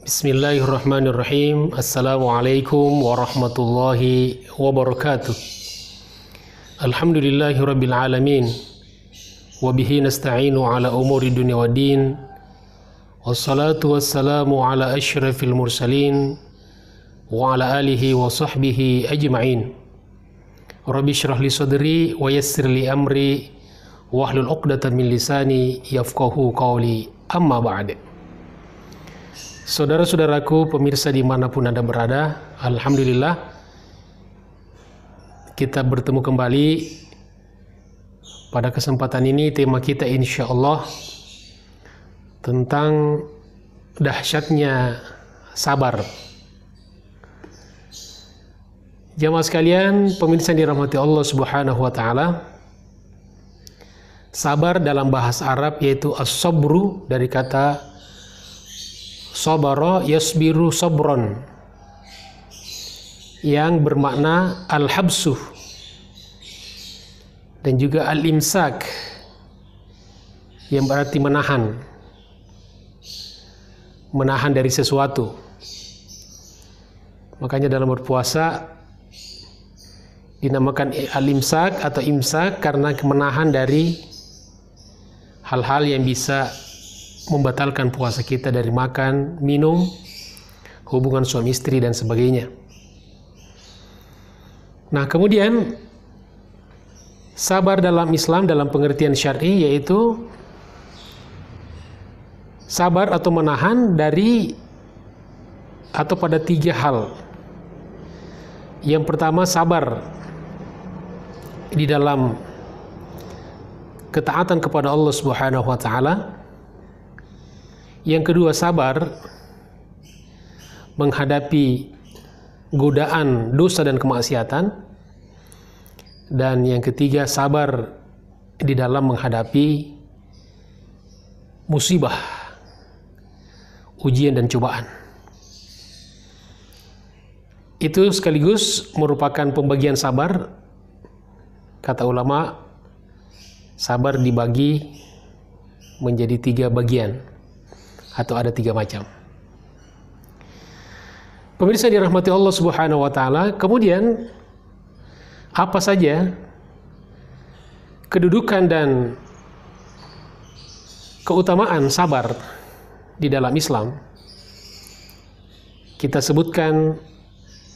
Bismillahirrahmanirrahim. Assalamualaikum warahmatullahi wabarakatuh. Alhamdulillahi rabbil alamin. Wabihi nasta'inu ala umuri dunia wa din. Wassalatu wassalamu ala ashrafil mursalin. Wa ala alihi wa sahbihi ajma'in. Rabbi syrah li sadri wa yassir li amri. Wahlul uqdatan min lisani yafqahu qawli. Amma ba'd. Saudara-saudaraku pemirsa dimanapun Anda berada, alhamdulillah kita bertemu kembali. Pada kesempatan ini tema kita insya Allah tentang dahsyatnya sabar. Jamaah sekalian, pemirsa yang dirahmati Allah Subhanahu wa taala, sabar dalam bahasa Arab yaitu as-sabru dari kata sabara yasbiru sabron yang bermakna al-habsuh dan juga al-imsak yang berarti menahan dari sesuatu. Makanya dalam berpuasa dinamakan al-imsak atau imsak karena menahan dari hal-hal yang bisa membatalkan puasa kita dari makan, minum, hubungan suami istri dan sebagainya. Nah, kemudian sabar dalam Islam dalam pengertian syar'i yaitu sabar atau menahan dari atau pada tiga hal. Yang pertama, sabar di dalam ketaatan kepada Allah Subhanahu wa taala. Yang kedua, sabar menghadapi godaan dosa dan kemaksiatan. Dan yang ketiga, sabar di dalam menghadapi musibah, ujian dan cobaan. Itu sekaligus merupakan pembagian sabar. Kata ulama, sabar dibagi menjadi tiga bagian atau ada tiga macam. Pemirsa dirahmati Allah Subhanahu wa taala, kemudian apa saja kedudukan dan keutamaan sabar di dalam Islam? Kita sebutkan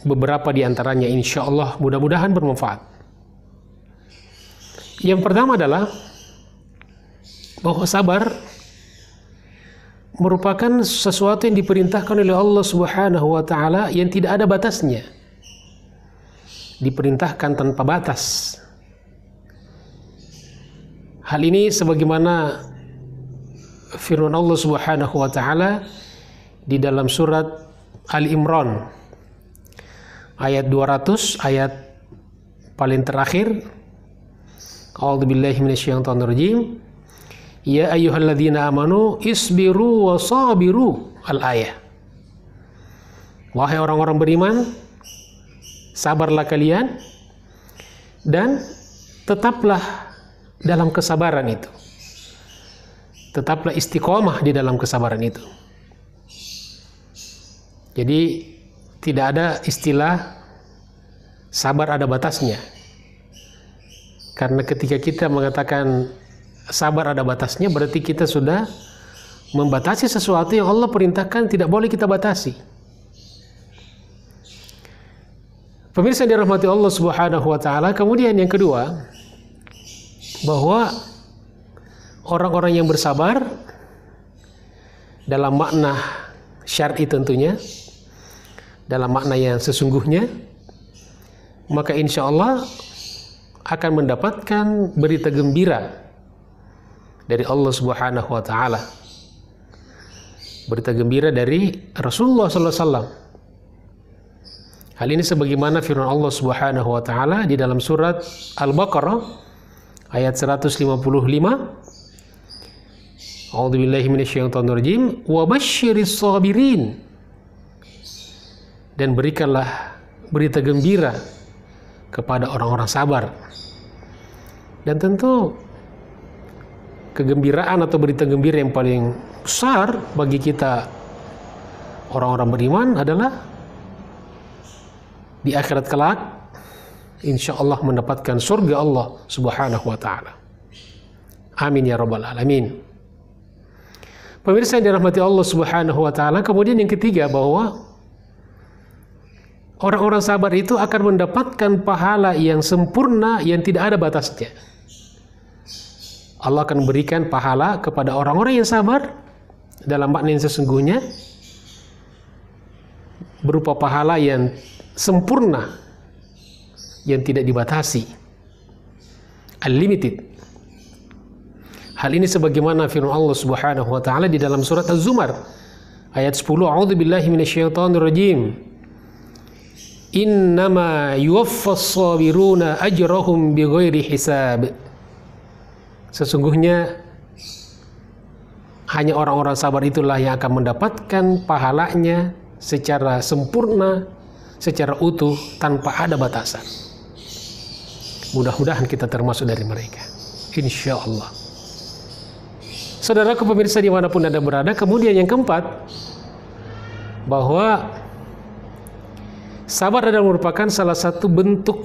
beberapa di antaranya, insya Allah mudah-mudahan bermanfaat. Yang pertama adalah bahwa sabar merupakan sesuatu yang diperintahkan oleh Allah Subhanahu wa taala yang tidak ada batasnya. Diperintahkan tanpa batas. Hal ini sebagaimana firman Allah Subhanahu wa taala di dalam surat Ali Imran ayat 200, ayat paling terakhir. A'udzubillahi minasyaitonirrajim. Ya ayyuhalladzina amanu isbiru wa sabiru, al-ayah. Wahai orang-orang beriman, sabarlah kalian dan tetaplah dalam kesabaran itu. Tetaplah istiqomah di dalam kesabaran itu. Jadi tidak ada istilah sabar ada batasnya. Karena ketika kita mengatakan sabar ada batasnya, berarti kita sudah membatasi sesuatu yang Allah perintahkan tidak boleh kita batasi. Pemirsa yang dirahmati Allah Subhanahu wa taala, kemudian yang kedua, bahwa orang-orang yang bersabar dalam makna syar'i tentunya, dalam makna yang sesungguhnya, maka insya Allah akan mendapatkan berita gembira dari Allah Subhanahu wa taala. Berita gembira dari Rasulullah sallallahu alaihi wasallam. Hal ini sebagaimana firman Allah Subhanahu wa taala di dalam surat Al-Baqarah ayat 155. A'udzubillahi minasyaitonirrajim. Wa basyiris sabirin. Dan berikanlah berita gembira kepada orang-orang sabar. Dan tentu kegembiraan atau berita gembira yang paling besar bagi kita orang-orang beriman adalah di akhirat kelak insya Allah mendapatkan surga Allah Subhanahu wa ta'ala. Amin ya rabbal alamin. Pemirsa yang dirahmati Allah Subhanahu wa ta'ala, kemudian yang ketiga bahwa orang-orang sabar itu akan mendapatkan pahala yang sempurna yang tidak ada batasnya. Allah akan memberikan pahala kepada orang-orang yang sabar dalam makna yang sesungguhnya, berupa pahala yang sempurna yang tidak dibatasi, unlimited. Hal ini sebagaimana firman Allah Subhanahu wa taala di dalam surat Az-Zumar ayat 10, A'udzubillahi minasyaitonirrajim. Innama yuwaffas sabiruna ajrahum bighairi hisab. Sesungguhnya hanya orang-orang sabar itulah yang akan mendapatkan pahalanya secara sempurna, secara utuh, tanpa ada batasan. Mudah-mudahan kita termasuk dari mereka, insya Allah. Saudaraku pemirsa dimanapun Anda berada, kemudian yang keempat, bahwa sabar adalah merupakan salah satu bentuk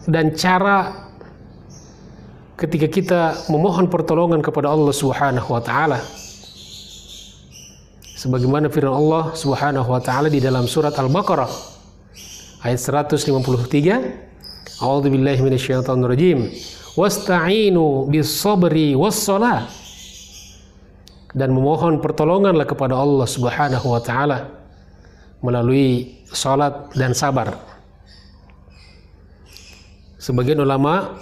dan cara ketika kita memohon pertolongan kepada Allah Subhanahu wa taala. Sebagaimana firman Allah Subhanahu wa taala di dalam surat Al-Baqarah ayat 153, A'udzubillahi minasyaitonirrajim. Wasta'inu bis-sabri was-shalah. Dan memohon pertolonganlah kepada Allah Subhanahu wa taala melalui salat dan sabar. Sebagian ulama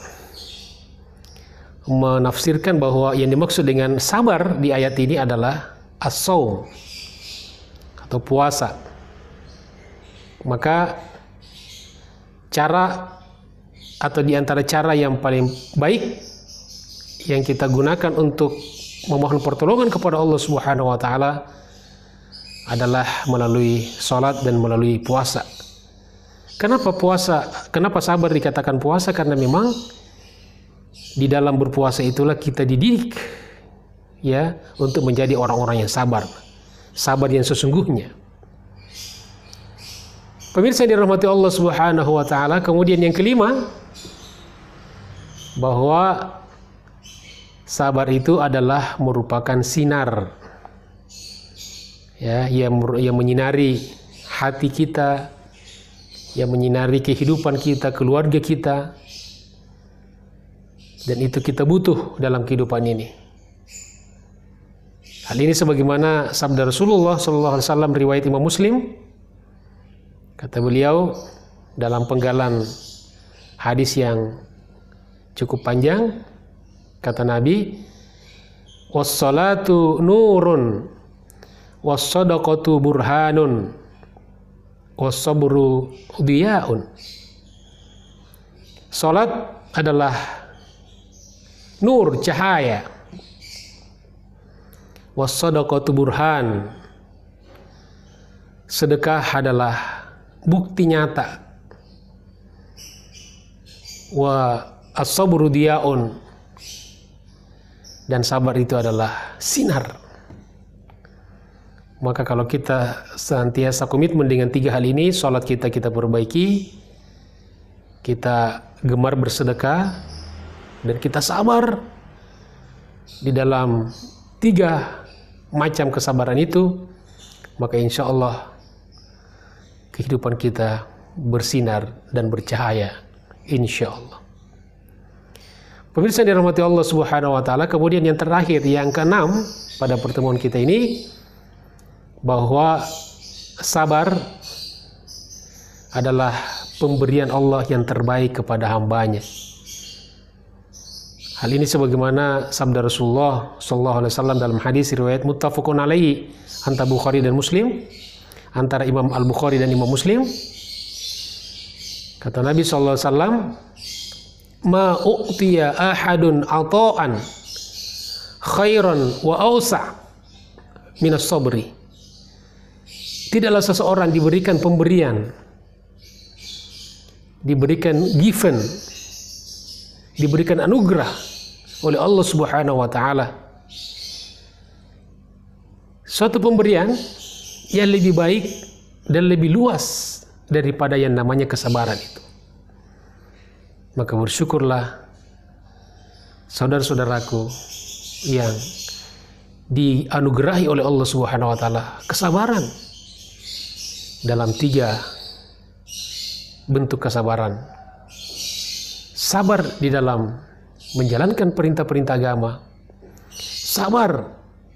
menafsirkan bahwa yang dimaksud dengan sabar di ayat ini adalah as-shaum atau puasa. Maka cara atau di antara cara yang paling baik yang kita gunakan untuk memohon pertolongan kepada Allah Subhanahu wa taala adalah melalui salat dan melalui puasa. Kenapa puasa? Kenapa sabar dikatakan puasa? Karena memang di dalam berpuasa itulah kita dididik ya untuk menjadi orang-orang yang sabar. Sabar yang sesungguhnya. Pemirsa yang dirahmati Allah Subhanahu wa taala, kemudian yang kelima, bahwa sabar itu adalah merupakan sinar ya yang menyinari hati kita, yang menyinari kehidupan kita, keluarga kita, dan itu kita butuh dalam kehidupan ini. Hal ini sebagaimana sabda Rasulullah SAW riwayat Imam Muslim. Kata beliau dalam penggalan hadis yang cukup panjang, kata Nabi, was-salatu nurun was-sadaqatu burhanun was-sabru diyaun. Salat adalah nur, cahaya. Was-sadaqatu burhan. Sedekah adalah bukti nyata. Wa as-sabru diyaun. Dan sabar itu adalah sinar. Maka kalau kita senantiasa komitmen dengan tiga hal ini, salat kita perbaiki, kita gemar bersedekah, dan kita sabar di dalam tiga macam kesabaran itu, maka insya Allah kehidupan kita bersinar dan bercahaya, insya Allah. Pemirsa yang dirahmati Allah Subhanahu wa taala, kemudian yang terakhir, yang keenam pada pertemuan kita ini, bahwa sabar adalah pemberian Allah yang terbaik kepada hambanya. Hal ini sebagaimana sabda Rasulullah SAW dalam hadis riwayat muttafaqun alaihi antara Bukhari dan Muslim, antara Imam Al-Bukhari dan Imam Muslim. Kata Nabi SAW, ma u'tiya ahadun ata'an khairan wa awsa' minas sabri. Tidaklah seseorang diberikan pemberian, diberikan given, diberikan anugerah oleh Allah Subhanahu wa taala, suatu pemberian yang lebih baik dan lebih luas daripada yang namanya kesabaran itu. Maka bersyukurlah saudara-saudaraku yang dianugerahi oleh Allah Subhanahu wa taala kesabaran dalam 3 bentuk kesabaran. Sabar di dalam menjalankan perintah-perintah agama, sabar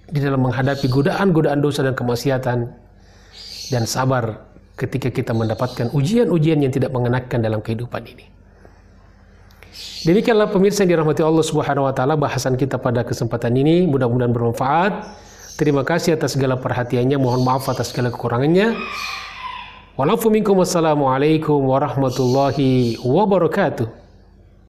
di dalam menghadapi godaan-godaan dosa dan kemaksiatan, dan sabar ketika kita mendapatkan ujian-ujian yang tidak mengenakan dalam kehidupan ini. Demikianlah pemirsa yang dirahmati Allah Subhanahu wa taala bahasan kita pada kesempatan ini, mudah-mudahan bermanfaat. Terima kasih atas segala perhatiannya, mohon maaf atas segala kekurangannya. Wassalamualaikum warahmatullahi wabarakatuh.